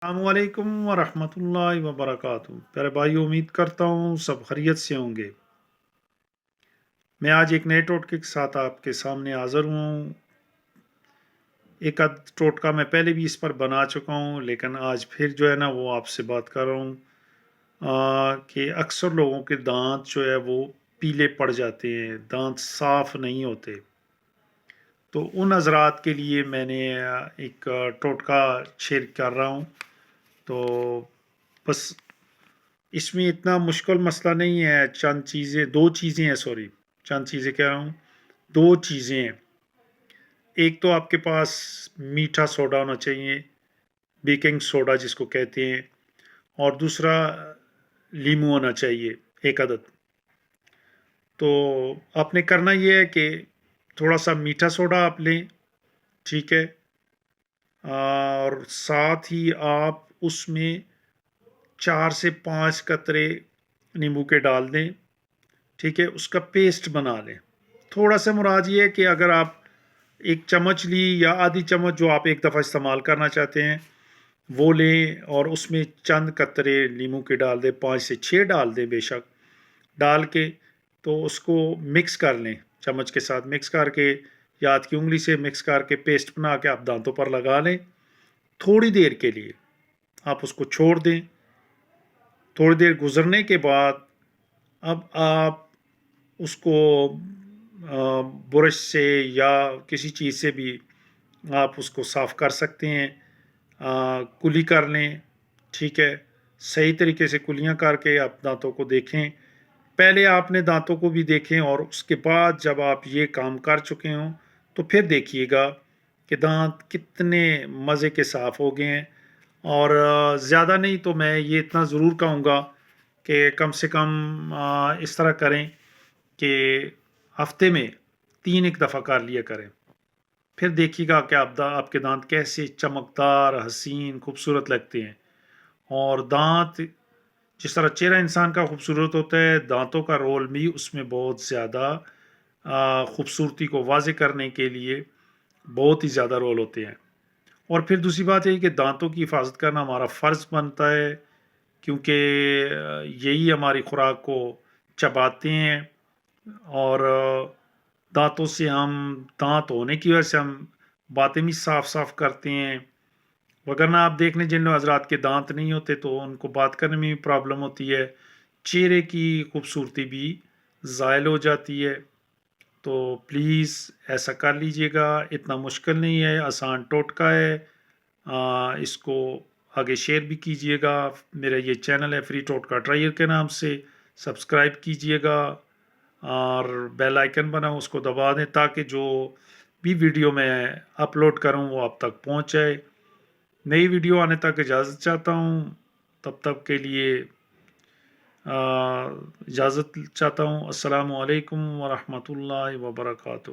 السلام علیکم ورحمۃ اللہ وبرکاتہ، پیارے بھائی، امید کرتا ہوں سب خیریت سے ہوں گے۔ میں آج ایک نئے ٹوٹکے کے ساتھ آپ کے سامنے حاضر ہوں۔ ایک آدھ ٹوٹکا میں پہلے بھی اس پر بنا چکا ہوں، لیکن آج پھر جو ہے نا وہ آپ سے بات کر رہا ہوں کہ اکثر لوگوں کے دانت جو ہے وہ پیلے پڑ جاتے ہیں، دانت صاف نہیں ہوتے۔ تو ان حضرات کے لیے میں نے ایک ٹوٹکا شیئر کر رہا ہوں۔ تو بس اس میں اتنا مشکل مسئلہ نہیں ہے، چند چیزیں، دو چیزیں ہیں، سوری، چند چیزیں کہہ رہا ہوں، دو چیزیں ہیں۔ ایک تو آپ کے پاس میٹھا سوڈا ہونا چاہیے، بیکنگ سوڈا جس کو کہتے ہیں، اور دوسرا لیمو ہونا چاہیے، ایک عدد۔ تو آپ نے کرنا یہ ہے کہ تھوڑا سا میٹھا سوڈا آپ لیں، ٹھیک ہے، اور ساتھ ہی آپ اس میں 4 سے 5 قطرے نیمبو کے ڈال دیں، ٹھیک ہے، اس کا پیسٹ بنا لیں۔ تھوڑا سا مراد یہ ہے کہ اگر آپ ایک چمچ لی یا آدھی چمچ جو آپ ایک دفعہ استعمال کرنا چاہتے ہیں وہ لیں، اور اس میں چند قطرے لیمو کے ڈال دیں، 5 سے 6 ڈال دیں بے شک، ڈال کے تو اس کو مکس کر لیں، چمچ کے ساتھ مکس کر کے یا ہاتھ کی انگلی سے مکس کر کے پیسٹ بنا کے آپ دانتوں پر لگا لیں۔ تھوڑی دیر کے لیے آپ اس کو چھوڑ دیں۔ تھوڑی دیر گزرنے کے بعد اب آپ اس کو برش سے یا کسی چیز سے بھی آپ اس کو صاف کر سکتے ہیں، کلی کر لیں، ٹھیک ہے، صحیح طریقے سے کلیاں کر کے آپ دانتوں کو دیکھیں۔ پہلے آپ نے دانتوں کو بھی دیکھیں، اور اس کے بعد جب آپ یہ کام کر چکے ہوں تو پھر دیکھیے گا کہ دانت کتنے مزے کے صاف ہو گئے ہیں۔ اور زیادہ نہیں تو میں یہ اتنا ضرور کہوں گا کہ کم سے کم اس طرح کریں کہ ہفتے میں 3 ایک دفعہ کر لیا کریں، پھر دیکھیے گا کہ آپ کے دانت کیسے چمکدار، حسین، خوبصورت لگتے ہیں۔ اور دانت جس طرح چہرہ انسان کا خوبصورت ہوتا ہے، دانتوں کا رول بھی اس میں بہت زیادہ خوبصورتی کو واضح کرنے کے لیے بہت ہی زیادہ رول ہوتے ہیں۔ اور پھر دوسری بات یہ کہ دانتوں کی حفاظت کرنا ہمارا فرض بنتا ہے، کیونکہ یہی ہماری خوراک کو چباتے ہیں، اور دانتوں سے ہم، دانت ہونے کی وجہ سے ہم باتیں بھی صاف صاف کرتے ہیں، وگرنہ آپ دیکھ لیں جن حضرات کے دانت نہیں ہوتے تو ان کو بات کرنے میں بھی پرابلم ہوتی ہے، چہرے کی خوبصورتی بھی زائل ہو جاتی ہے۔ تو پلیز ایسا کر لیجئے گا، اتنا مشکل نہیں ہے، آسان ٹوٹکا ہے۔ اس کو آگے شیئر بھی کیجئے گا۔ میرا یہ چینل ہے فری ٹوٹکا ٹرائر کے نام سے، سبسکرائب کیجئے گا، اور بیل آئیکن بنا اس کو دبا دیں تاکہ جو بھی ویڈیو میں اپلوڈ کروں وہ آپ تک پہنچ جائے۔ نئی ویڈیو آنے تک اجازت چاہتا ہوں، تب تک کے لیے اجازت چاہتا ہوں۔ السلام علیکم ورحمۃ اللہ وبرکاتہ۔